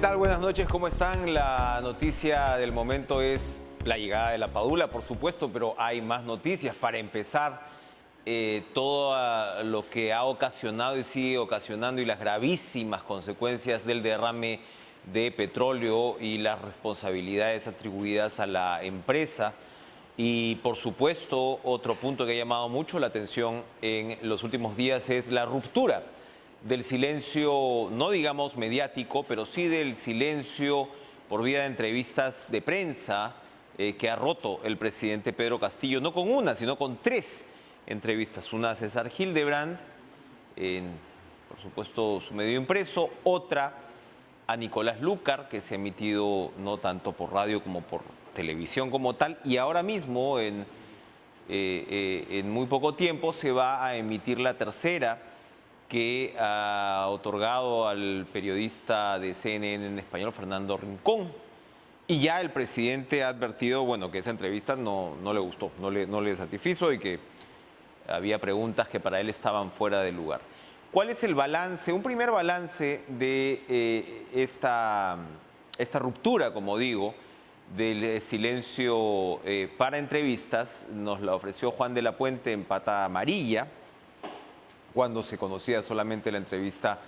tal? Buenas noches, ¿cómo están? La noticia del momento es la llegada de la Padula, por supuesto, pero hay más noticias. Para empezar, todo lo que ha ocasionado y sigue ocasionando y las gravísimas consecuencias del derrame de petróleo y las responsabilidades atribuidas a la empresa. Y por supuesto, otro punto que ha llamado mucho la atención en los últimos días es la ruptura del silencio, no digamos mediático, pero sí del silencio por vía de entrevistas de prensa que ha roto el presidente Pedro Castillo, no con una, sino con tres entrevistas. Una a César Hildebrand, en, por supuesto, su medio impreso, otra a Nicolás Lúcar, que se ha emitido no tanto por radio como por televisión como tal, y ahora mismo, en muy poco tiempo, se va a emitir la tercera, que ha otorgado al periodista de CNN en español, Fernando Rincón. Y ya el presidente ha advertido, bueno, que esa entrevista no le gustó, no le satisfizo y que había preguntas que para él estaban fuera de lugar. ¿Cuál es el balance, un primer balance de esta ruptura, como digo, del silencio para entrevistas? Nos la ofreció Juan de la Puente en Pata Amarilla, cuando se conocía solamente la entrevista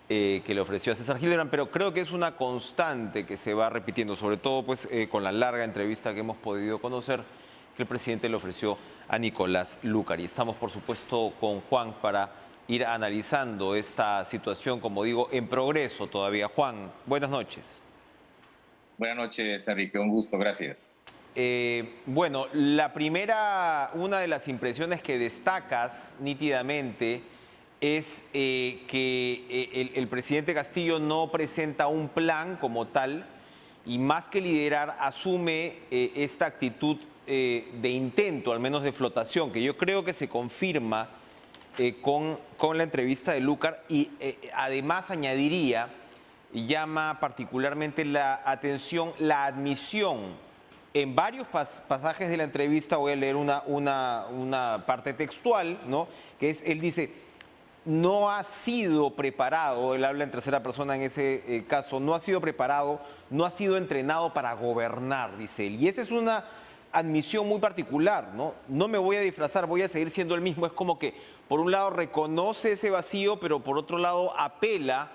que le ofreció a César Hildebrand, pero creo que es una constante que se va repitiendo, sobre todo pues, con la larga entrevista que hemos podido conocer que el presidente le ofreció a Nicolás Lúcar. Y estamos, por supuesto, con Juan para ir analizando esta situación, como digo, en progreso todavía. Juan, buenas noches. Buenas noches, Enrique. Un gusto, gracias. Bueno, la primera, una de las impresiones que destacas nítidamente es que el presidente Castillo no presenta un plan como tal y más que liderar asume esta actitud de intento, al menos de flotación, que yo creo que se confirma con la entrevista de Lúcar y además añadiría, llama particularmente la atención la admisión en varios pasajes de la entrevista. Voy a leer una parte textual, ¿no? Que es, él dice, no ha sido preparado, él habla en tercera persona en ese caso, no ha sido preparado, no ha sido entrenado para gobernar, dice él. Y esa es una admisión muy particular, ¿no? No me voy a disfrazar, voy a seguir siendo el mismo. Es como que, por un lado, reconoce ese vacío, pero por otro lado, apela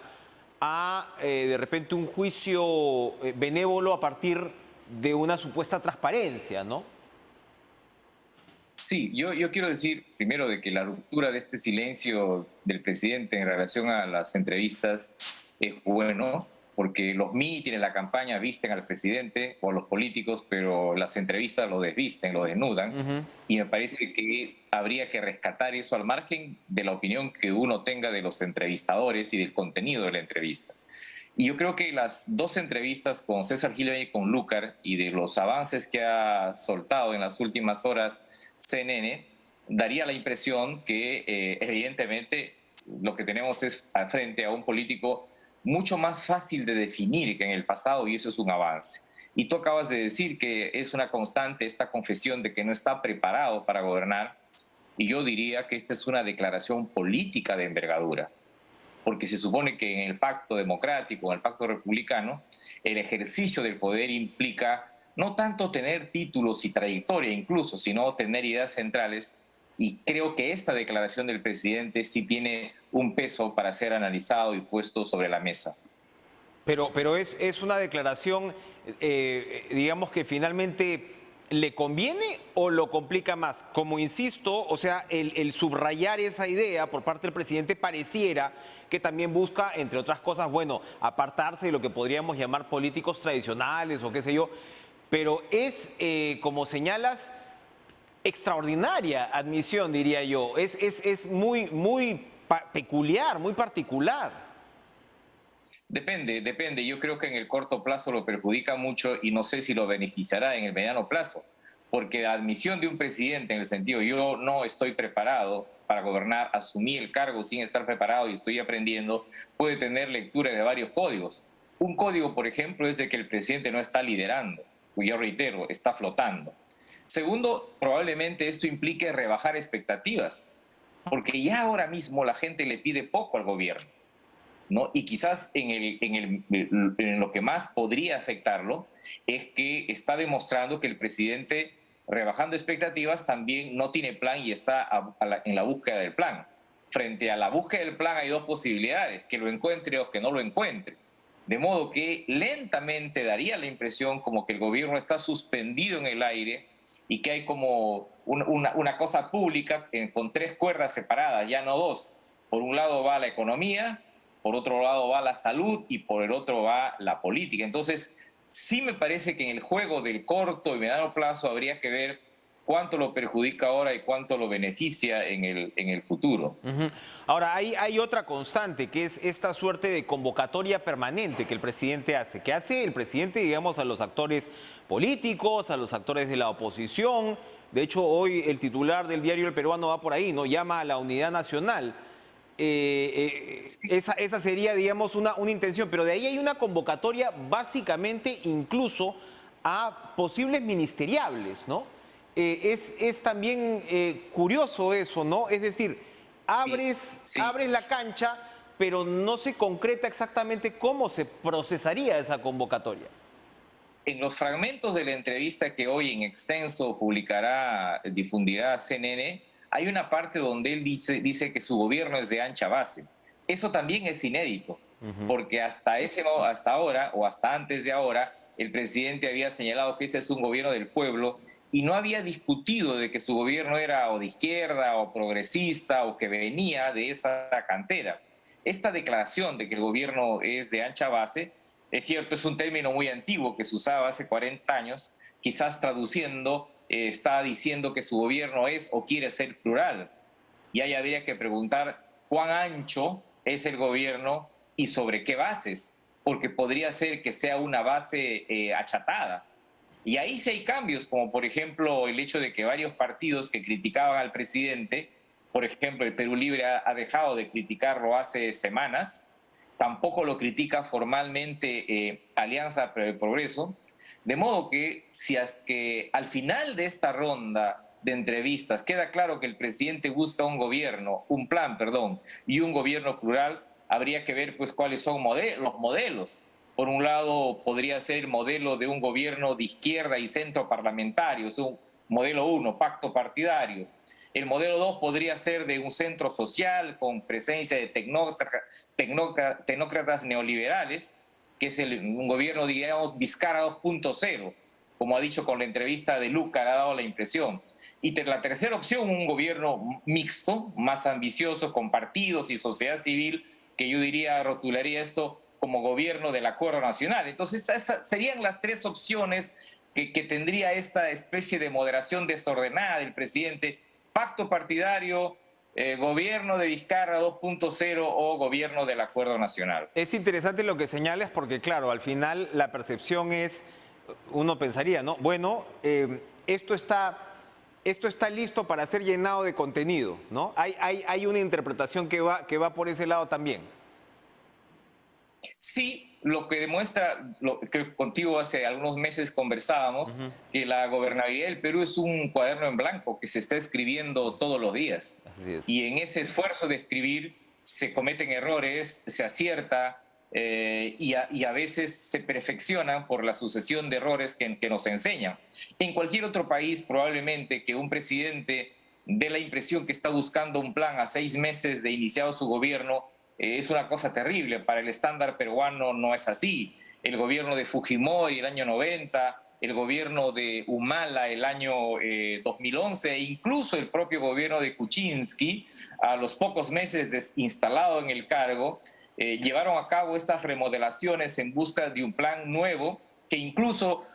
a, de repente, un juicio benévolo a partir de una supuesta transparencia, ¿no? Sí, yo quiero decir primero de que la ruptura de este silencio del presidente en relación a las entrevistas es bueno, porque los mítines, la campaña visten al presidente o los políticos, pero las entrevistas lo desvisten, lo desnudan. Y me parece que habría que rescatar eso al margen de la opinión que uno tenga de los entrevistadores y del contenido de la entrevista. Y yo creo que las dos entrevistas con César Hildebrand y con Lúcar y de los avances que ha soltado en las últimas horas CNN, daría la impresión que evidentemente lo que tenemos es frente a un político mucho más fácil de definir que en el pasado, y eso es un avance. Y tú acabas de decir que es una constante esta confesión de que no está preparado para gobernar, y yo diría que esta es una declaración política de envergadura, porque se supone que en el pacto democrático, en el pacto republicano, el ejercicio del poder implica no tanto tener títulos y trayectoria incluso, sino tener ideas centrales, y creo que esta declaración del presidente sí tiene un peso para ser analizado y puesto sobre la mesa. Pero es una declaración, digamos, que finalmente le conviene o lo complica más. Como insisto, o sea, el subrayar esa idea por parte del presidente pareciera que también busca, entre otras cosas, bueno, apartarse de lo que podríamos llamar políticos tradicionales o qué sé yo, pero es, como señalas, extraordinaria admisión, diría yo. Es muy peculiar, muy particular. Depende. Yo creo que en el corto plazo lo perjudica mucho y no sé si lo beneficiará en el mediano plazo, porque la admisión de un presidente en el sentido yo no estoy preparado para gobernar, asumí el cargo sin estar preparado y estoy aprendiendo, puede tener lectura de varios códigos. Un código, por ejemplo, es de que el presidente no está liderando, yo reitero, está flotando. Segundo, probablemente esto implique rebajar expectativas, porque ya ahora mismo la gente le pide poco al gobierno. ¿no? Y quizás en lo que más podría afectarlo es que está demostrando que el presidente, rebajando expectativas, también no tiene plan y está en la búsqueda del plan. Frente a la búsqueda del plan hay dos posibilidades, que lo encuentre o que no lo encuentre. De modo que lentamente daría la impresión como que el gobierno está suspendido en el aire y que hay como una cosa pública con tres cuerdas separadas, ya no dos. Por un lado va la economía, por otro lado va la salud y por el otro va la política. Entonces, sí me parece que en el juego del corto y mediano plazo habría que ver cuánto lo perjudica ahora y cuánto lo beneficia en el futuro. Ahora, hay otra constante, que es esta suerte de convocatoria permanente que el presidente hace. Que hace el presidente, digamos, a los actores políticos, a los actores de la oposición. De hecho, hoy el titular del diario El Peruano va por ahí, ¿no? Llama a la unidad nacional. Esa sería, digamos, una intención. Pero de ahí hay una convocatoria básicamente incluso a posibles ministeriables, ¿no? Es también curioso eso, ¿no? Es decir, abres la cancha, pero no se concreta exactamente cómo se procesaría esa convocatoria. En los fragmentos de la entrevista que hoy en extenso difundirá CNN, hay una parte donde él dice que su gobierno es de ancha base. Eso también es inédito, porque hasta ahora o hasta antes de ahora, el presidente había señalado que este es un gobierno del pueblo y no había discutido de que su gobierno era o de izquierda o progresista o que venía de esa cantera. Esta declaración de que el gobierno es de ancha base, es cierto, es un término muy antiguo que se usaba hace 40 años, quizás traduciendo, está diciendo que su gobierno es o quiere ser plural. Y ahí habría que preguntar cuán ancho es el gobierno y sobre qué bases, porque podría ser que sea una base achatada. Y ahí sí hay cambios, como por ejemplo el hecho de que varios partidos que criticaban al presidente, por ejemplo el Perú Libre ha dejado de criticarlo hace semanas, tampoco lo critica formalmente Alianza para el Progreso, de modo que si hasta que al final de esta ronda de entrevistas queda claro que el presidente busca un plan, y un gobierno plural, habría que ver pues cuáles son los modelos. Por un lado, podría ser el modelo de un gobierno de izquierda y centro parlamentario, es un modelo 1, pacto partidario. El modelo 2 podría ser de un centro social con presencia de tecnócratas neoliberales, que es un gobierno, digamos, Vizcarra 2.0, como ha dicho con la entrevista de Luca, ha dado la impresión. Y la tercera opción, un gobierno mixto, más ambicioso, con partidos y sociedad civil, que yo rotularía esto como gobierno del acuerdo nacional. Entonces, esas serían las tres opciones que tendría esta especie de moderación desordenada del presidente: pacto partidario, gobierno de Vizcarra 2.0 o gobierno del acuerdo nacional. Es interesante lo que señalas porque, claro, al final la percepción es, uno pensaría, ¿no? Bueno, esto está listo para ser llenado de contenido, ¿no? Hay una interpretación que va por ese lado también. Sí, lo que demuestra, lo que contigo hace algunos meses conversábamos, que la gobernabilidad del Perú es un cuaderno en blanco que se está escribiendo todos los días. Así es. Y en ese esfuerzo de escribir se cometen errores, se acierta y a veces se perfeccionan por la sucesión de errores que nos enseñan. En cualquier otro país, probablemente que un presidente dé la impresión que está buscando un plan a 6 meses de iniciado su gobierno, es una cosa terrible. Para el estándar peruano no es así. El gobierno de Fujimori el año 90, el gobierno de Humala el año 2011 e incluso el propio gobierno de Kuczynski, a los pocos meses de instalado en el cargo, llevaron a cabo estas remodelaciones en busca de un plan nuevo, que incluso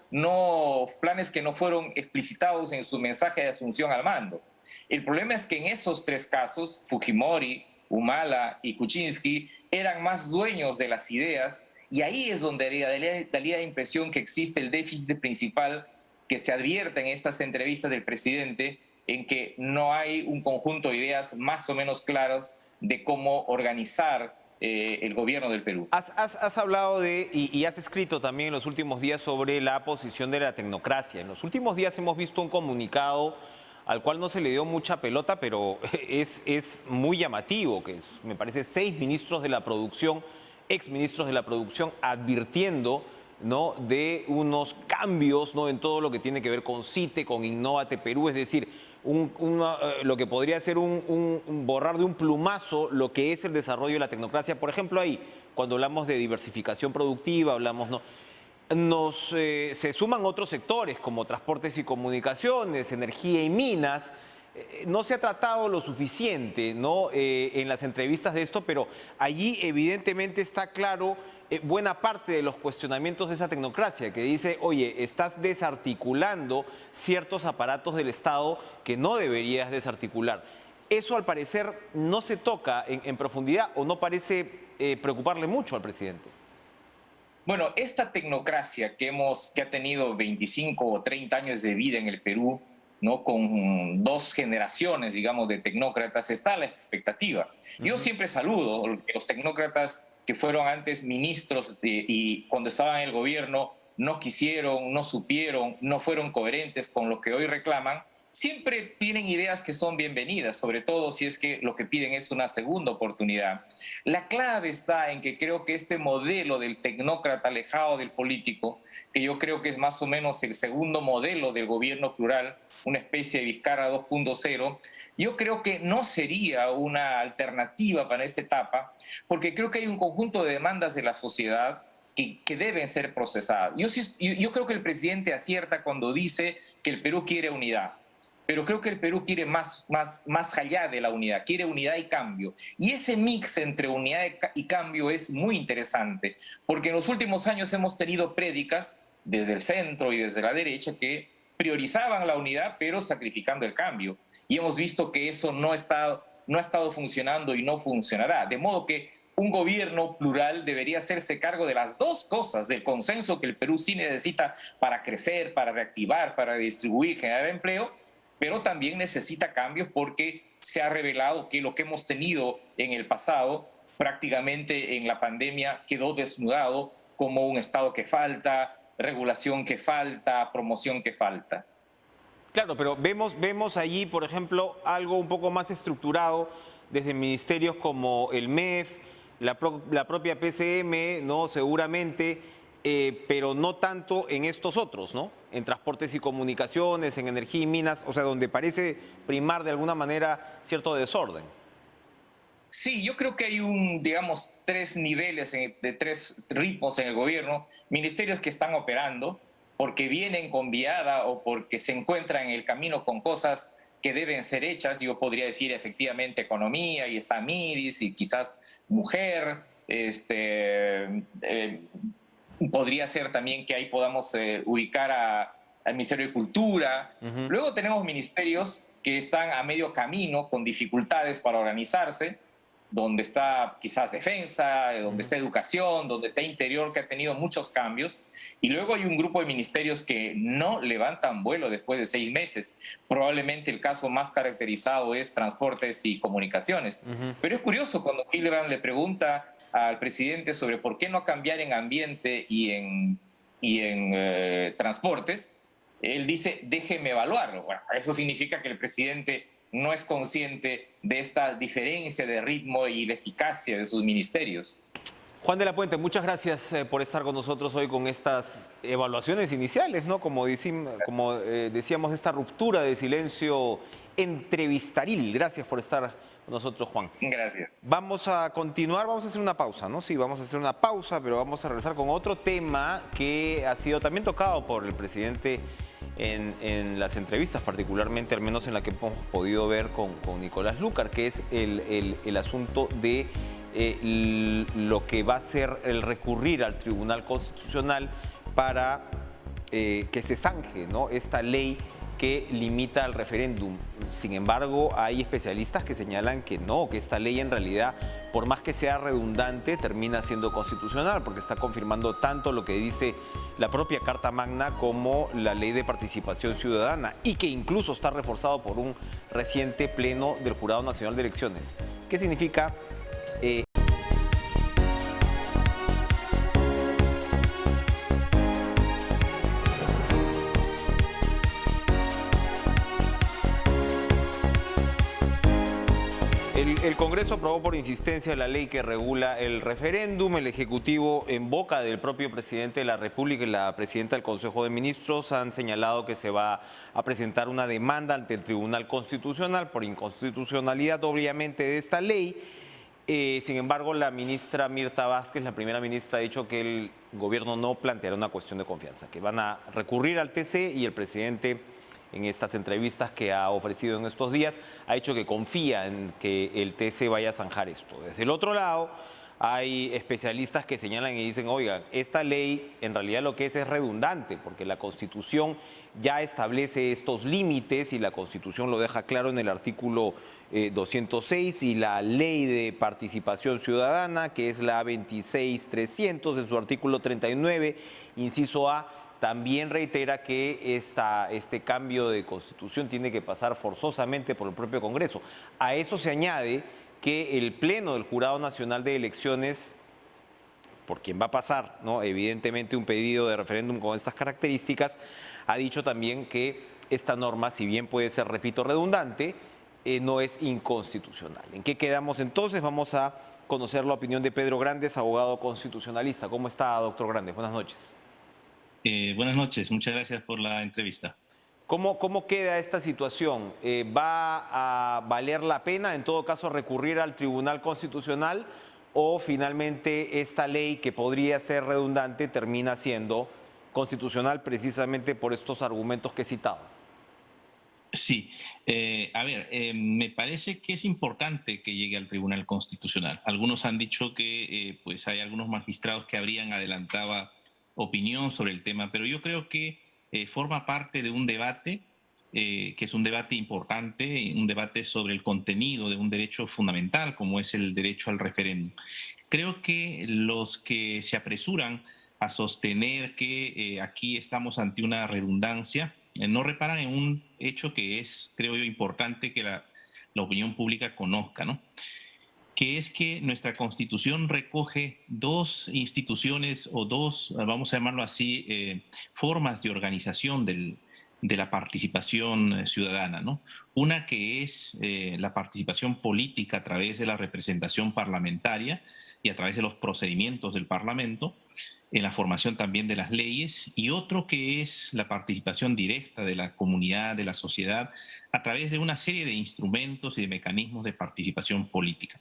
planes que no fueron explicitados en su mensaje de asunción al mando. El problema es que en esos tres casos, Fujimori, Humala y Kuczynski eran más dueños de las ideas, y ahí es donde daría la impresión que existe el déficit principal que se advierte en estas entrevistas del presidente, en que no hay un conjunto de ideas más o menos claras de cómo organizar el gobierno del Perú. Has hablado y has escrito también en los últimos días sobre la posición de la tecnocracia. En los últimos días hemos visto un comunicado al cual no se le dio mucha pelota, pero es muy llamativo, me parece 6 ministros de la producción exministros de la producción advirtiendo, ¿no?, de unos cambios, ¿no?, en todo lo que tiene que ver con CITE, con Innovate Perú, es decir, lo que podría ser un borrar de un plumazo lo que es el desarrollo de la tecnocracia. Por ejemplo, ahí, cuando hablamos de diversificación productiva, hablamos, ¿no?, se suman otros sectores como transportes y comunicaciones, energía y minas. No se ha tratado lo suficiente, ¿no?, en las entrevistas de esto, pero allí evidentemente está claro buena parte de los cuestionamientos de esa tecnocracia que dice, oye, estás desarticulando ciertos aparatos del Estado que no deberías desarticular. Eso al parecer no se toca en profundidad o no parece preocuparle mucho al presidente. Bueno, esta tecnocracia que ha tenido 25 o 30 años de vida en el Perú, ¿no?, con 2 generaciones, digamos, de tecnócratas, está a la expectativa. Yo siempre saludo a los tecnócratas que fueron antes ministros y cuando estaban en el gobierno no quisieron, no supieron, no fueron coherentes con lo que hoy reclaman. Siempre tienen ideas que son bienvenidas, sobre todo si es que lo que piden es una segunda oportunidad. La clave está en que creo que este modelo del tecnócrata alejado del político, que yo creo que es más o menos el segundo modelo del gobierno plural, una especie de Vizcarra 2.0, yo creo que no sería una alternativa para esta etapa, porque creo que hay un conjunto de demandas de la sociedad que deben ser procesadas. Yo creo que el presidente acierta cuando dice que el Perú quiere unidad. Pero creo que el Perú quiere más allá de la unidad, quiere unidad y cambio. Y ese mix entre unidad y cambio es muy interesante, porque en los últimos años hemos tenido prédicas desde el centro y desde la derecha que priorizaban la unidad, pero sacrificando el cambio. Y hemos visto que eso no ha estado funcionando y no funcionará. De modo que un gobierno plural debería hacerse cargo de las 2 cosas, del consenso que el Perú sí necesita para crecer, para reactivar, para distribuir, generar empleo, pero también necesita cambios porque se ha revelado que lo que hemos tenido en el pasado, prácticamente en la pandemia, quedó desnudado como un Estado que falta, regulación que falta, promoción que falta. Claro, pero vemos allí, por ejemplo, algo un poco más estructurado desde ministerios como el MEF, la propia PCM, ¿no?, seguramente, pero no tanto en estos otros, ¿no?, en transportes y comunicaciones, en energía y minas, o sea, donde parece primar de alguna manera cierto desorden. Sí, yo creo que hay digamos, 3 niveles, de 3 ritmos en el gobierno. Ministerios que están operando porque vienen con viada o porque se encuentran en el camino con cosas que deben ser hechas. Yo podría decir efectivamente economía, y está Miris y quizás mujer. Podría ser también que ahí podamos ubicar al Ministerio de Cultura. Luego tenemos ministerios que están a medio camino, con dificultades para organizarse, donde está quizás defensa, donde está educación, donde está interior, que ha tenido muchos cambios. Y luego hay un grupo de ministerios que no levantan vuelo después de 6 meses. Probablemente el caso más caracterizado es transportes y comunicaciones. Pero es curioso cuando Hildebrand le pregunta al presidente sobre por qué no cambiar en ambiente y en transportes, él dice, déjeme evaluarlo. Bueno, eso significa que el presidente no es consciente de esta diferencia de ritmo y la eficacia de sus ministerios. Juan de la Puente, muchas gracias por estar con nosotros hoy con estas evaluaciones iniciales, ¿no? Como decíamos, esta ruptura de silencio entrevistaril. Gracias por estar con nosotros, Juan. Gracias. Vamos a continuar, vamos a hacer una pausa, ¿no? Sí, vamos a hacer una pausa, pero vamos a regresar con otro tema que ha sido también tocado por el presidente en las entrevistas, particularmente, al menos en la que hemos podido ver con Nicolás Lúcar, que es el asunto de lo que va a ser el recurrir al Tribunal Constitucional para que se zanje, ¿no?, esta ley que limita el referéndum. Sin embargo, hay especialistas que señalan que no, que esta ley en realidad, por más que sea redundante, termina siendo constitucional, porque está confirmando tanto lo que dice la propia Carta Magna como la Ley de Participación Ciudadana, y que incluso está reforzado por un reciente pleno del Jurado Nacional de Elecciones. ¿Qué significa? El Congreso aprobó por insistencia la ley que regula el referéndum. El Ejecutivo, en boca del propio presidente de la República y la presidenta del Consejo de Ministros, han señalado que se va a presentar una demanda ante el Tribunal Constitucional por inconstitucionalidad, obviamente, de esta ley. Sin embargo, la ministra Mirta Vázquez, la primera ministra, ha dicho que el gobierno no planteará una cuestión de confianza, que van a recurrir al TC, y el presidente, en estas entrevistas que ha ofrecido en estos días, ha dicho que confía en que el TC vaya a zanjar esto. Desde el otro lado, hay especialistas que señalan y dicen, oigan, esta ley en realidad lo que es redundante, porque la Constitución ya establece estos límites y la Constitución lo deja claro en el artículo 206, y la Ley de Participación Ciudadana, que es la 26300, en su artículo 39, inciso A, también reitera que este cambio de Constitución tiene que pasar forzosamente por el propio Congreso. A eso se añade que el Pleno del Jurado Nacional de Elecciones, por quien va a pasar, ¿no?, evidentemente un pedido de referéndum con estas características, ha dicho también que esta norma, si bien puede ser, repito, redundante, no es inconstitucional. ¿En qué quedamos entonces? Vamos a conocer la opinión de Pedro Grandes, abogado constitucionalista. ¿Cómo está, doctor Grandes? Buenas noches. Buenas noches, muchas gracias por la entrevista. ¿Cómo queda esta situación? ¿Va a valer la pena, en todo caso, recurrir al Tribunal Constitucional, o finalmente esta ley, que podría ser redundante, termina siendo constitucional precisamente por estos argumentos que he citado? Sí, me parece que es importante que llegue al Tribunal Constitucional. Algunos han dicho que pues hay algunos magistrados que habrían adelantado opinión sobre el tema, pero yo creo que forma parte de un debate, que es un debate importante, un debate sobre el contenido de un derecho fundamental como es el derecho al referéndum. Creo que los que se apresuran a sostener que aquí estamos ante una redundancia no reparan en un hecho que es, creo yo, importante que la opinión pública conozca, ¿no?, que es que nuestra Constitución recoge dos instituciones o dos, vamos a llamarlo así, formas de organización de la participación ciudadana, ¿no? Una que es la participación política a través de la representación parlamentaria y a través de los procedimientos del Parlamento, en la formación también de las leyes, y otro que es la participación directa de la comunidad, de la sociedad, a través de una serie de instrumentos y de mecanismos de participación política.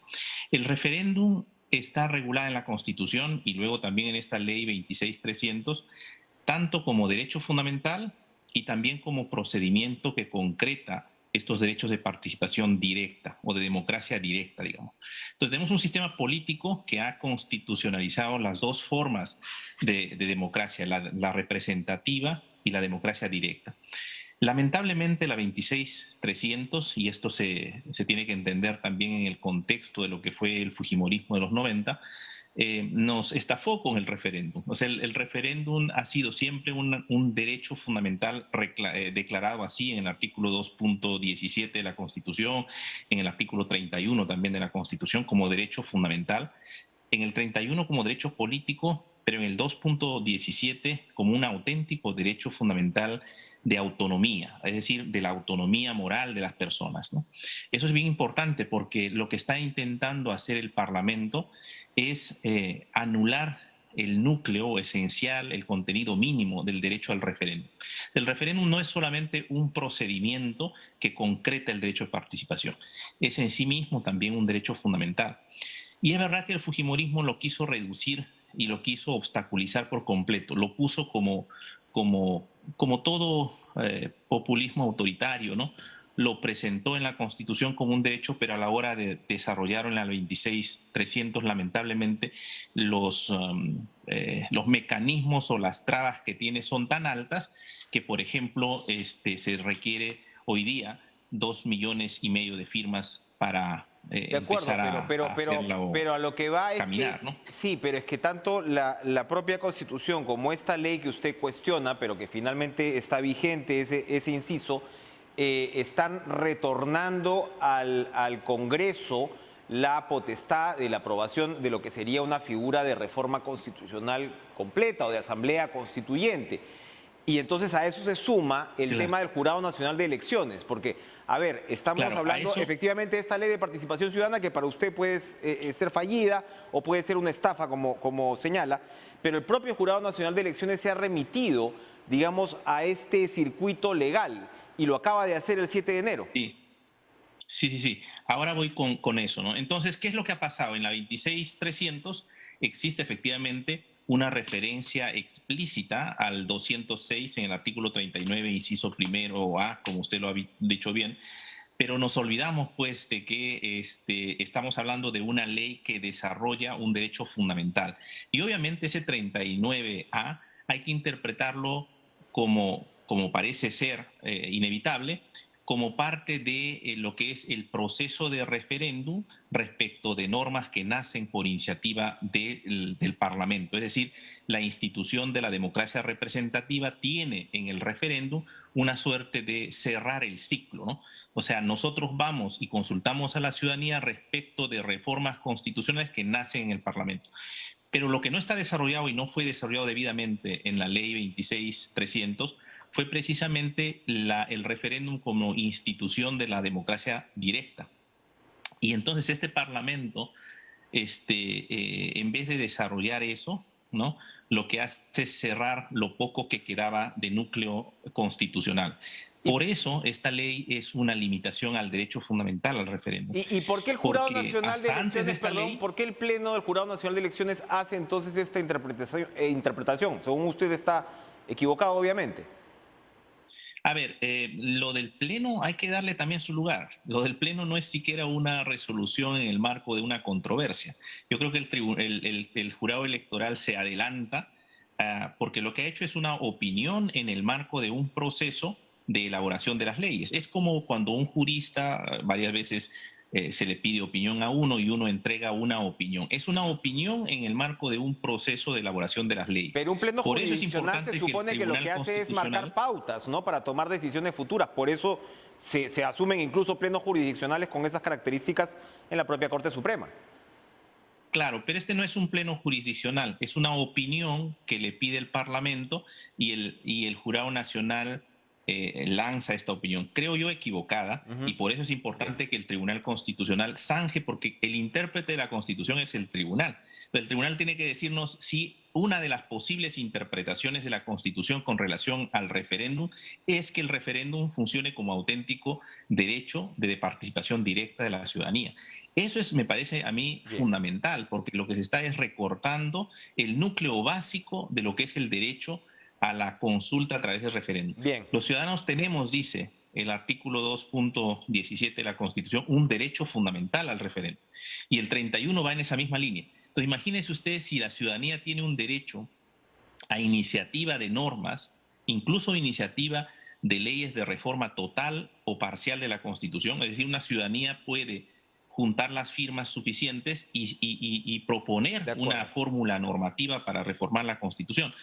El referéndum está regulado en la Constitución y luego también en esta ley 26300, tanto como derecho fundamental y también como procedimiento que concreta estos derechos de participación directa o de democracia directa, digamos. Entonces tenemos un sistema político que ha constitucionalizado las dos formas de democracia, la representativa y la democracia directa. Lamentablemente la 26300, y esto se tiene que entender también en el contexto de lo que fue el fujimorismo de los 90, nos estafó con el referéndum. O sea, el referéndum ha sido siempre un derecho fundamental declarado así en el artículo 2.17 de la Constitución, en el artículo 31 también de la Constitución como derecho fundamental, en el 31 como derecho político, pero en el 2.17 como un auténtico derecho fundamental de autonomía, es decir, de la autonomía moral de las personas, ¿no? Eso es bien importante porque lo que está intentando hacer el Parlamento es anular el núcleo esencial, el contenido mínimo del derecho al referéndum. El referéndum no es solamente un procedimiento que concreta el derecho de participación, es en sí mismo también un derecho fundamental. Y es verdad que el fujimorismo lo quiso reducir y lo quiso obstaculizar por completo, lo puso como todo populismo autoritario, ¿no? Lo presentó en la Constitución como un derecho, pero a la hora de desarrollarlo en la 26300, lamentablemente, los mecanismos o las trabas que tiene son tan altas que, por ejemplo, se requiere hoy día 2,5 millones de firmas para de acuerdo, pero a lo que va es caminar, que, ¿no? sí, pero es que tanto la propia Constitución como esta ley que usted cuestiona, pero que finalmente está vigente, ese inciso, están retornando al Congreso la potestad de la aprobación de lo que sería una figura de reforma constitucional completa o de asamblea constituyente. Y entonces a eso se suma el Claro. tema del Jurado Nacional de Elecciones, porque, a ver, estamos Claro, a hablando eso- efectivamente de esta ley de participación ciudadana que para usted puede ser fallida o puede ser una estafa, como señala, pero el propio Jurado Nacional de Elecciones se ha remitido, digamos, a este circuito legal y lo acaba de hacer el 7 de enero. Sí. Sí. Ahora voy con eso, ¿no? Entonces, ¿qué es lo que ha pasado? En la 26300 existe efectivamente una referencia explícita al 206 en el artículo 39, inciso primero A, como usted lo ha dicho bien, pero nos olvidamos pues de que estamos hablando de una ley que desarrolla un derecho fundamental. Y obviamente ese 39A hay que interpretarlo como parece ser inevitable, como parte de lo que es el proceso de referéndum respecto de normas que nacen por iniciativa del Parlamento. Es decir, la institución de la democracia representativa tiene en el referéndum una suerte de cerrar el ciclo, ¿no? O sea, nosotros vamos y consultamos a la ciudadanía respecto de reformas constitucionales que nacen en el Parlamento. Pero lo que no está desarrollado y no fue desarrollado debidamente en la ley 26300 fue precisamente el referéndum como institución de la democracia directa. Y entonces este Parlamento, en vez de desarrollar eso, ¿no?, lo que hace es cerrar lo poco que quedaba de núcleo constitucional. Por eso esta ley es una limitación al derecho fundamental al referéndum. ¿Y por qué el Jurado Porque Nacional de hasta antes de Elecciones, esta perdón, ley- por qué el Pleno del Jurado Nacional de Elecciones hace entonces esta interpretación? Según usted está equivocado, obviamente. A ver, lo del Pleno hay que darle también su lugar. Lo del Pleno no es siquiera una resolución en el marco de una controversia. Yo creo que el jurado electoral se adelanta porque lo que ha hecho es una opinión en el marco de un proceso de elaboración de las leyes. Es como cuando un jurista varias veces se le pide opinión a uno y uno entrega una opinión. Es una opinión en el marco de un proceso de elaboración de las leyes. Pero un pleno Por eso es jurisdiccional importante se que el supone que lo que Tribunal hace es marcar Constitucional- pautas, ¿no?, para tomar decisiones futuras. Por eso se asumen incluso plenos jurisdiccionales con esas características en la propia Corte Suprema. Claro, pero este no es un pleno jurisdiccional, es una opinión que le pide el Parlamento y el Jurado Nacional lanza esta opinión, creo yo equivocada, y por eso es importante que el Tribunal Constitucional zanje, porque el intérprete de la Constitución es el Tribunal. Entonces, el Tribunal tiene que decirnos si una de las posibles interpretaciones de la Constitución con relación al referéndum es que el referéndum funcione como auténtico derecho de participación directa de la ciudadanía. Eso es, me parece a mí, fundamental, porque lo que se está es recortando el núcleo básico de lo que es el derecho a la consulta a través del referéndum. Bien. Los ciudadanos tenemos, dice el artículo 2.17 de la Constitución, un derecho fundamental al referéndum. Y el 31 va en esa misma línea. Entonces, imagínense ustedes si la ciudadanía tiene un derecho a iniciativa de normas, incluso iniciativa de leyes de reforma total o parcial de la Constitución. Es decir, una ciudadanía puede juntar las firmas suficientes y proponer una fórmula normativa para reformar la Constitución.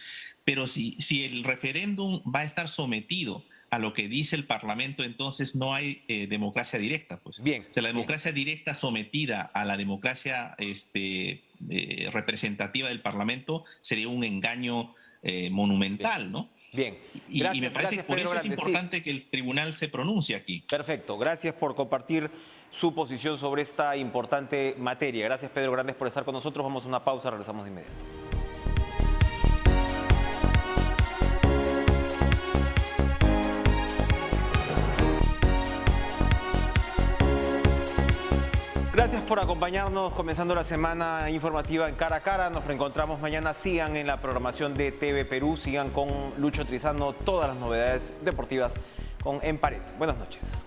Pero si el referéndum va a estar sometido a lo que dice el Parlamento, entonces no hay democracia directa. Pues. Bien. O sea, la democracia directa sometida a la democracia representativa del Parlamento sería un engaño monumental, ¿no? Bien. Y me parece que por eso es importante que el tribunal se pronuncie aquí. Perfecto. Gracias por compartir su posición sobre esta importante materia. Gracias, Pedro Grandes, por estar con nosotros. Vamos a una pausa, regresamos de inmediato. Gracias por acompañarnos comenzando la semana informativa en Cara a Cara. Nos reencontramos mañana. Sigan en la programación de TV Perú. Sigan con Lucho Trizano todas las novedades deportivas con En Pared. Buenas noches.